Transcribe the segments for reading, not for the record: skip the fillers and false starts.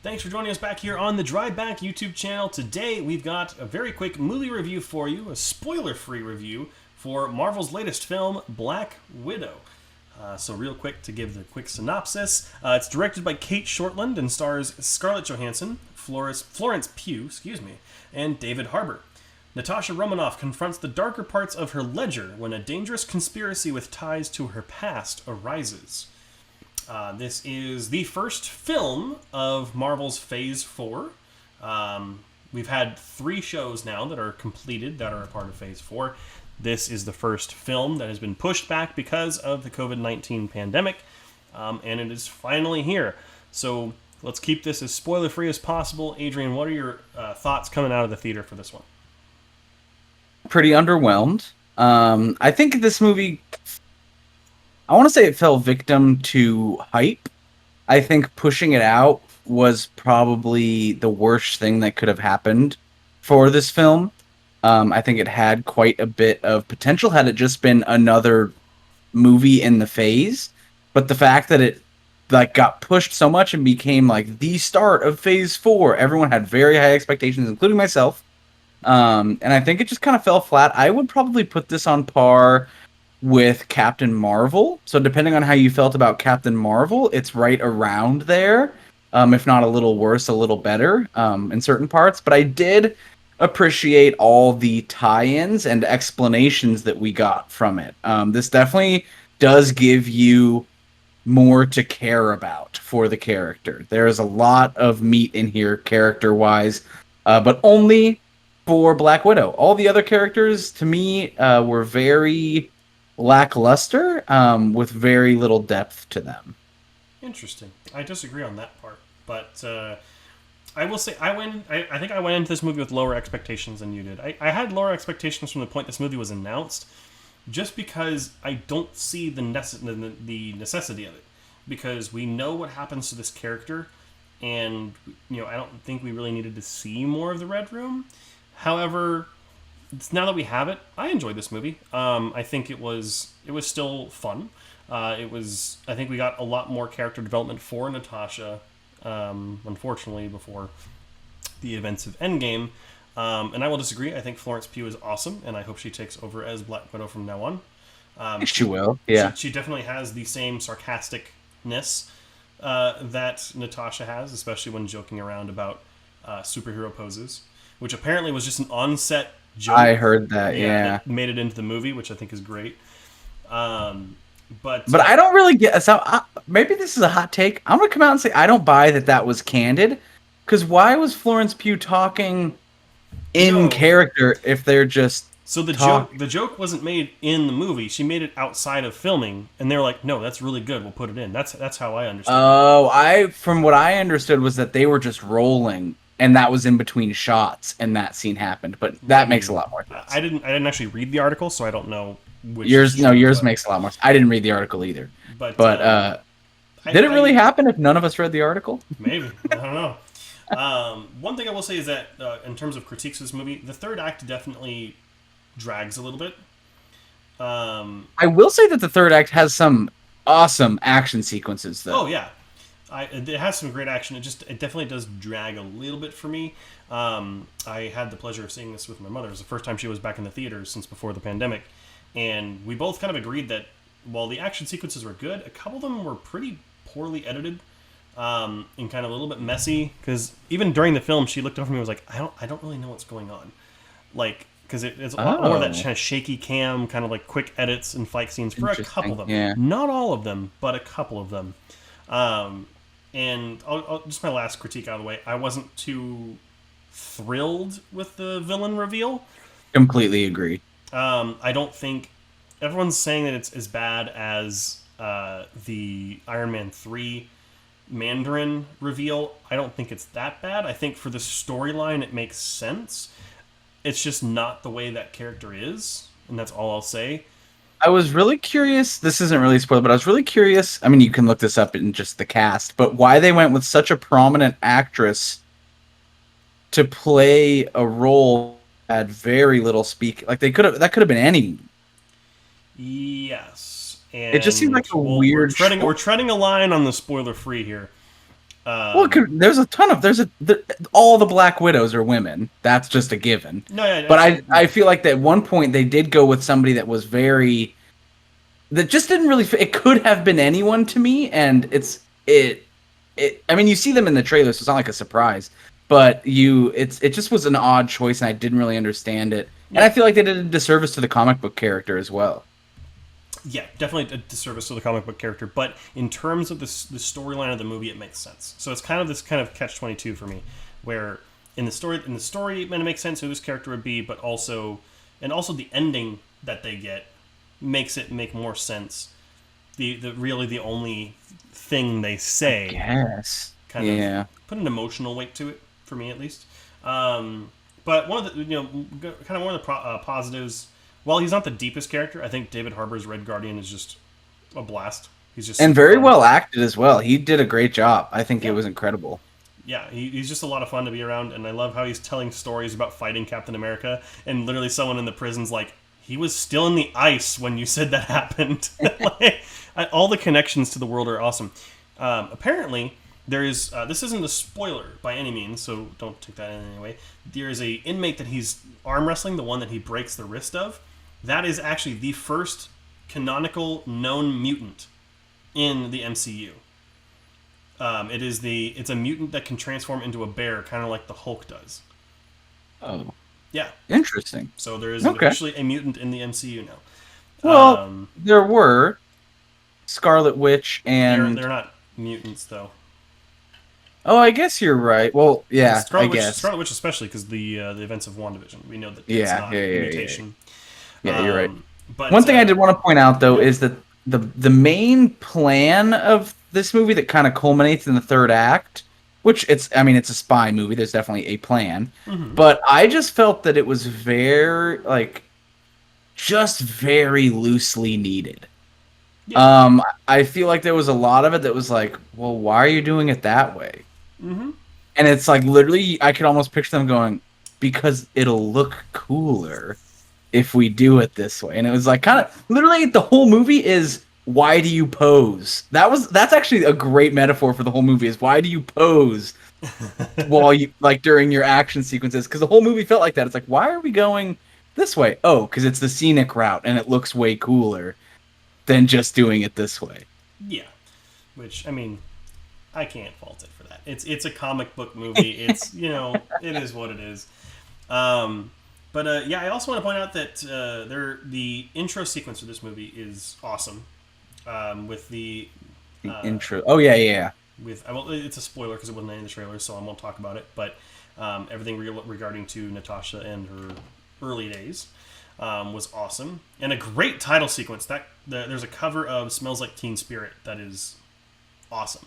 Thanks for joining us back here on the Drive Back YouTube channel. Today we've got a very quick movie review for you, a spoiler-free review for Marvel's latest film, Black Widow. So real quick to give the quick synopsis, it's directed by Kate Shortland and stars Scarlett Johansson, Florence Pugh, and David Harbour. Natasha Romanoff confronts the darker parts of her ledger when a dangerous conspiracy with ties to her past arises. This is the first film of Marvel's Phase 4. We've had 3 shows now that are completed that are a part of Phase 4. This is the first film that has been pushed back because of the COVID-19 pandemic, and it is finally here. So let's keep this as spoiler-free as possible. Adrian, what are your thoughts coming out of the theater for this one? Pretty underwhelmed. I think this movie, I want to say it fell victim to hype. I think pushing it out was probably the worst thing that could have happened for this film. I think it had quite a bit of potential had it just been another movie in the phase. But the fact that it got pushed so much and became like the start of Phase 4, everyone had very high expectations, including myself. And I think it just kind of fell flat. I would probably put this on par with Captain Marvel. So depending on how you felt about Captain Marvel, it's right around there. If not a little worse, a little better in certain parts. But I did appreciate all the tie-ins and explanations that we got from it. This definitely does give you more to care about for the character. There's a lot of meat in here character-wise, but only for Black Widow. All the other characters, to me, were very lackluster, with very little depth to them. Interesting. I disagree on that part, but I will say I think I went into this movie with lower expectations than you did. I had lower expectations from the point this movie was announced, just because I don't see the necessity of it. Because we know what happens to this character, and I don't think we really needed to see more of the Red Room. However, now that we have it, I enjoyed this movie. I think it was still fun. I think we got a lot more character development for Natasha, unfortunately, before the events of Endgame. And I will disagree. I think Florence Pugh is awesome, and I hope she takes over as Black Widow from now on. She will, yeah. She definitely has the same sarcasticness that Natasha has, especially when joking around about superhero poses, which apparently was just an on-set joke. I heard that, yeah. That made it into the movie, which I think is great. But I don't really get... So maybe this is a hot take. I'm going to come out and say I don't buy that was candid. Because why was Florence Pugh talking in character if they're just... So the joke wasn't made in the movie. She made it outside of filming, and they were like, "No, that's really good. We'll put it in." That's how I understood. Oh, from what I understood was that they were just rolling, and that was in between shots, and that scene happened. But that makes a lot more sense. I didn't actually read the article, so I don't know which. Yours makes a lot more sense. I didn't read the article either. But did it really happen if none of us read the article? Maybe. I don't know. One thing I will say is that in terms of critiques of this movie, the third act definitely drags a little bit. I will say that the third act has some awesome action sequences, though. Oh yeah, it has some great action. It definitely does drag a little bit for me. I had the pleasure of seeing this with my mother. It was the first time she was back in the theaters since before the pandemic, and we both kind of agreed that while the action sequences were good, a couple of them were pretty poorly edited. And kind of a little bit messy, because even during the film, she looked over me and was like, I don't really know what's going on, like. Because it's a lot more of that kind of shaky cam, kind of like quick edits and fight scenes for a couple of them. Yeah. Not all of them, but a couple of them. And I'll just my last critique out of the way. I wasn't too thrilled with the villain reveal. Completely agree. I don't think everyone's saying that it's as bad as the Iron Man 3 Mandarin reveal. I don't think it's that bad. I think for the storyline, it makes sense. It's just not the way that character is, and that's all I'll say. I was really curious. This isn't really a spoiler, but I was really curious. I mean, you can look this up in just the cast, but why they went with such a prominent actress to play a role that had very little speak. Like that could have been anyone. Yes, and it just seemed like a weird. We're treading a line on the spoiler free here. Well, there's a ton of all the Black Widows are women. That's just a given. No, yeah, But I feel like that at one point they did go with somebody that was very that just didn't really fit. It could have been anyone to me, and it. I mean, you see them in the trailer, so it's not like a surprise. But it just was an odd choice, and I didn't really understand it. And I feel like they did a disservice to the comic book character as well. Yeah, definitely a disservice to the comic book character. But in terms of the storyline of the movie, it makes sense. So it's kind of this kind of catch-22 for me, where in the story it makes sense who this character would be, but also the ending that they get makes it make more sense. The really the only thing they say, Yes, kind of put an emotional weight to it for me at least. But one of the kind of one of the positives. While he's not the deepest character, I think David Harbour's Red Guardian is just a blast. He's just and very well acted as well. He did a great job. I think it was incredible. Yeah, he's just a lot of fun to be around, and I love how he's telling stories about fighting Captain America, and literally someone in the prison's like, he was still in the ice when you said that happened. All the connections to the world are awesome. Apparently, there is this isn't a spoiler by any means, so don't take that in any way. There is a inmate that he's arm wrestling, the one that he breaks the wrist of. That is actually the first canonical known mutant in the MCU. It's a mutant that can transform into a bear, kind of like the Hulk does. Oh, yeah, interesting. So there is officially a mutant in the MCU now. Well, there were Scarlet Witch and they're not mutants though. Oh, I guess you're right. Well, yeah, Scarlet Witch especially because the events of WandaVision. We know that it's not a mutation. Yeah, you're right. But one thing I did want to point out though is that the main plan of this movie that kind of culminates in the third act, which it's a spy movie. There's definitely a plan, but I just felt that it was just very loosely needed. Yeah. I feel like there was a lot of it that was like, well, why are you doing it that way? Mm-hmm. And it's like literally, I could almost picture them going, because it'll look cooler if we do it this way. And it was like kind of literally the whole movie is, why do you pose? That's actually a great metaphor for the whole movie is why do you pose while you during your action sequences? Because the whole movie felt like that. It's like, why are we going this way? Oh, because it's the scenic route and it looks way cooler than just doing it this way. Yeah, which I can't fault it for that. It's a comic book movie. It's it is what it is. But I also want to point out that the intro sequence of this movie is awesome. With the intro. Oh yeah. It's a spoiler because it wasn't in the trailer, so I won't talk about it. But everything regarding to Natasha and her early days was awesome, and a great title sequence. There's a cover of "Smells Like Teen Spirit" that is awesome.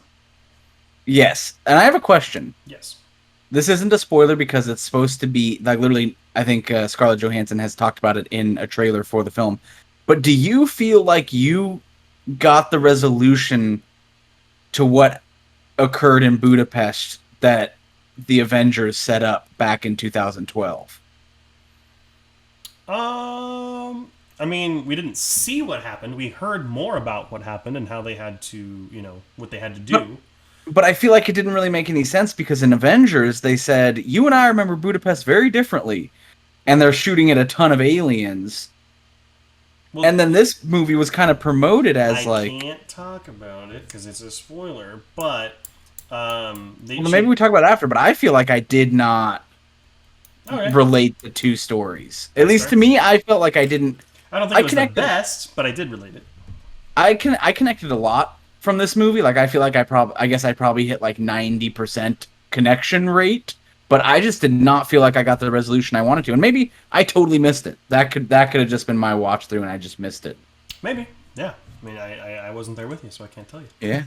Yes, and I have a question. Yes. This isn't a spoiler because it's supposed to be literally. I think Scarlett Johansson has talked about it in a trailer for the film. But do you feel like you got the resolution to what occurred in Budapest that the Avengers set up back in 2012? We didn't see what happened. We heard more about what happened and how they had to, what they had to do. But I feel like it didn't really make any sense because in Avengers, they said, you and I remember Budapest very differently. And they're shooting at a ton of aliens. Well, and then this movie was kind of promoted as I can't talk about it because it's a spoiler, but maybe we talk about it after, but I feel like I did not relate the two stories. At least to me, I felt like I didn't. I don't think it was the best, but I did relate it. I connected a lot from this movie. I feel like I probably hit 90% connection rate, but I just did not feel like I got the resolution I wanted to, and maybe I totally missed it. That could have just been my watch through, and I just missed it. Maybe, yeah. I wasn't there with you, so I can't tell you. Yeah.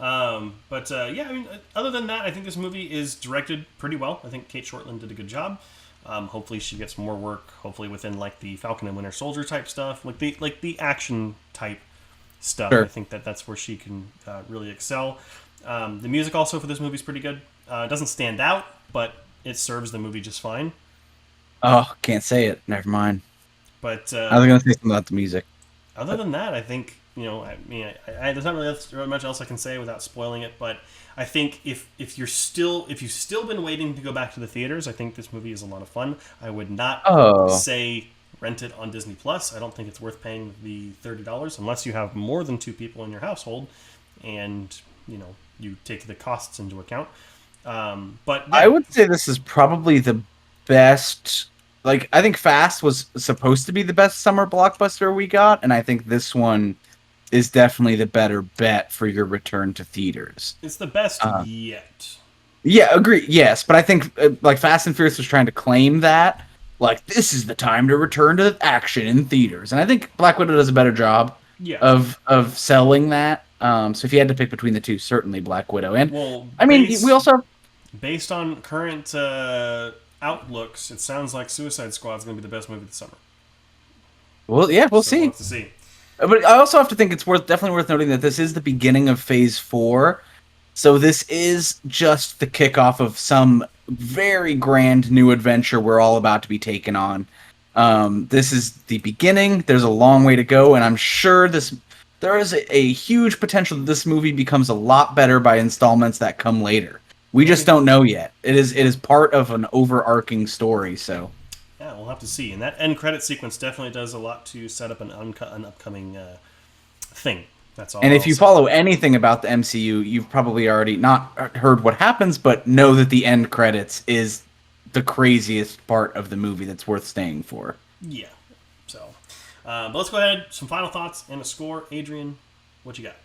Other than that, I think this movie is directed pretty well. I think Kate Shortland did a good job. Hopefully, she gets more work. Hopefully, within the Falcon and Winter Soldier type stuff, the action type stuff. Sure. I think that's where she can really excel. The music also for this movie is pretty good. It doesn't stand out, but it serves the movie just fine. Oh, can't say it. Never mind. But I was going to say something about the music. Other than that, I think I mean, there's not really much else I can say without spoiling it. But I think if you've still been waiting to go back to the theaters, I think this movie is a lot of fun. I would not say rent it on Disney Plus. I don't think it's worth paying the $30 unless you have more than 2 people in your household, and you take the costs into account. But yeah. I would say this is probably the best. Like, I think Fast was supposed to be the best summer blockbuster we got, and I think this one is definitely the better bet for your return to theaters. It's the best yet. Yeah, agree. Yes, but I think like Fast and Furious was trying to claim that, like, this is the time to return to action in theaters, and I think Black Widow does a better job of selling that. So if you had to pick between the two, certainly Black Widow. And we also have, based on current outlooks, it sounds like Suicide Squad is going to be the best movie this summer. Well, yeah, we'll see. We'll have to see. But I also have to think it's definitely worth noting that this is the beginning of Phase 4. So this is just the kickoff of some very grand new adventure we're all about to be taken on. This is the beginning. There's a long way to go, and I'm sure there is a huge potential that this movie becomes a lot better by installments that come later. We just don't know yet. It is part of an overarching story, so... Yeah, we'll have to see. And that end credit sequence definitely does a lot to set up an upcoming thing. That's all. And if you follow anything about the MCU, you've probably already not heard what happens, but know that the end credits is the craziest part of the movie that's worth staying for. Yeah. So, but let's go ahead. Some final thoughts and a score. Adrian, what you got?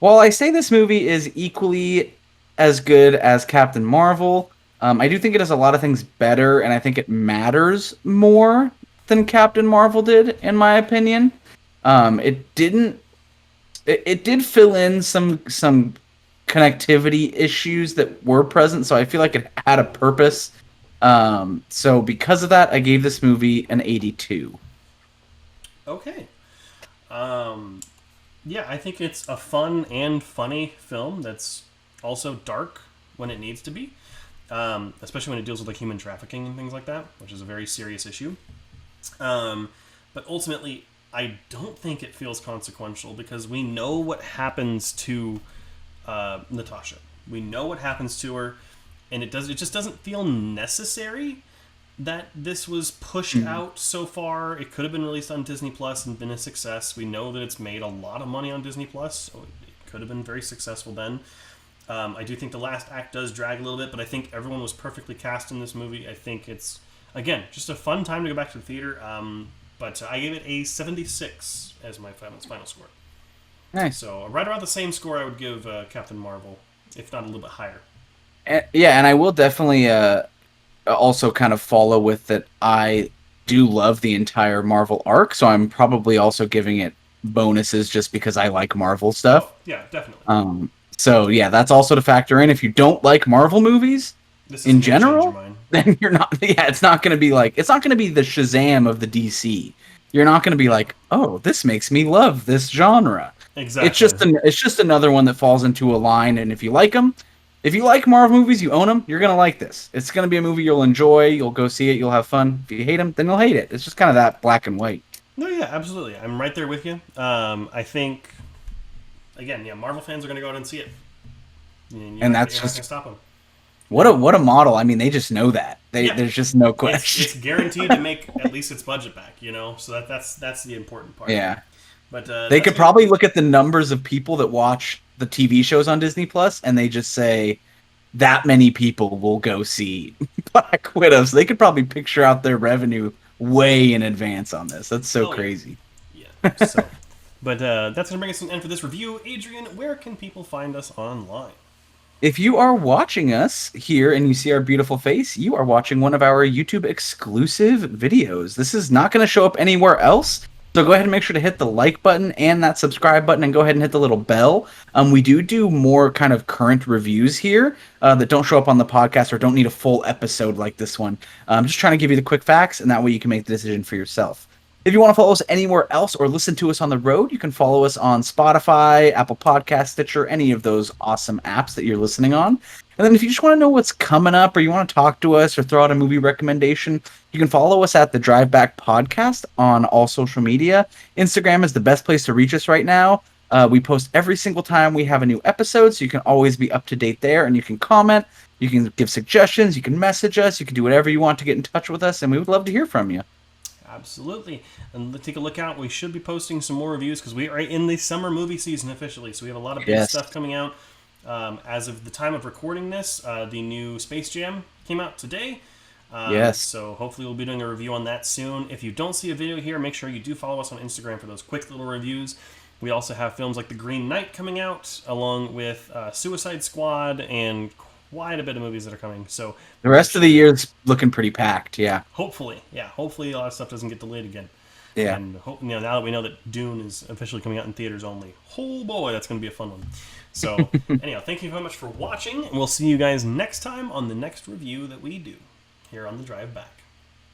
Well, I say this movie is equally as good as Captain Marvel. I do think it does a lot of things better, and I think it matters more than Captain Marvel did, in my opinion. It did fill in some connectivity issues that were present, so I feel like it had a purpose. So because of that, I gave this movie an 82. Okay. Yeah, I think it's a fun and funny film that's also dark when it needs to be. Especially when it deals with like human trafficking and things like that, which is a very serious issue. But ultimately, I don't think it feels consequential because we know what happens to Natasha. We know what happens to her, and it just doesn't feel necessary that this was pushed out so far. It could have been released on Disney Plus and been a success. We know that it's made a lot of money on Disney Plus, so it could have been very successful then. I do think the last act does drag a little bit, but I think everyone was perfectly cast in this movie. I think it's, again, just a fun time to go back to the theater. But I gave it a 76 as my final score. Nice. So right around the same score I would give Captain Marvel, if not a little bit higher. And I will definitely also kind of follow with that. I do love the entire Marvel arc, so I'm probably also giving it bonuses just because I like Marvel stuff. Oh, yeah, definitely. So yeah, that's also to factor in. If you don't like Marvel movies in general, then you're not. Yeah, it's not going to be the Shazam of the DC. You're not going to be like, oh, this makes me love this genre. Exactly. It's just another one that falls into a line. And if you like them, if you like Marvel movies, you own them. You're going to like this. It's going to be a movie you'll enjoy. You'll go see it. You'll have fun. If you hate them, then you'll hate it. It's just kind of that black and white. No, yeah, absolutely. I'm right there with you. I think. Again, yeah, Marvel fans are going to go out and see it. And that's just gonna stop them. What a model. I mean, they just know that. There's just no question. It's guaranteed to make at least its budget back, So that's the important part. Yeah. But they could probably look at the numbers of people that watch the TV shows on Disney Plus, and they just say that many people will go see Black Widow. So they could probably picture out their revenue way in advance on this. That's so crazy. Yeah. So. But that's going to bring us to an end for this review. Adrian, where can people find us online? If you are watching us here and you see our beautiful face, you are watching one of our YouTube exclusive videos. This is not going to show up anywhere else. So go ahead and make sure to hit the like button and that subscribe button and go ahead and hit the little bell. We do more kind of current reviews here that don't show up on the podcast or don't need a full episode like this one. I'm just trying to give you the quick facts, and that way you can make the decision for yourself. If you want to follow us anywhere else or listen to us on the road, you can follow us on Spotify, Apple Podcast, Stitcher, any of those awesome apps that you're listening on. And then if you just want to know what's coming up or you want to talk to us or throw out a movie recommendation, you can follow us at the Drive Back Podcast on all social media. Instagram is the best place to reach us right now. We post every single time we have a new episode, so you can always be up to date there, and you can comment, you can give suggestions, you can message us, you can do whatever you want to get in touch with us, and we would love to hear from you. Absolutely. And take a look out. We should be posting some more reviews because we are in the summer movie season officially. So we have a lot of big stuff coming out. As of the time of recording this, the new Space Jam came out today. Yes. So hopefully we'll be doing a review on that soon. If you don't see a video here, make sure you do follow us on Instagram for those quick little reviews. We also have films like The Green Knight coming out, along with Suicide Squad and quite a bit of movies that are coming. So the rest of the year's looking pretty packed. Yeah. Hopefully a lot of stuff doesn't get delayed again. Yeah. And now that we know that Dune is officially coming out in theaters only, oh boy, that's going to be a fun one. So anyhow, thank you very much for watching, and we'll see you guys next time on the next review that we do here on the Drive Back.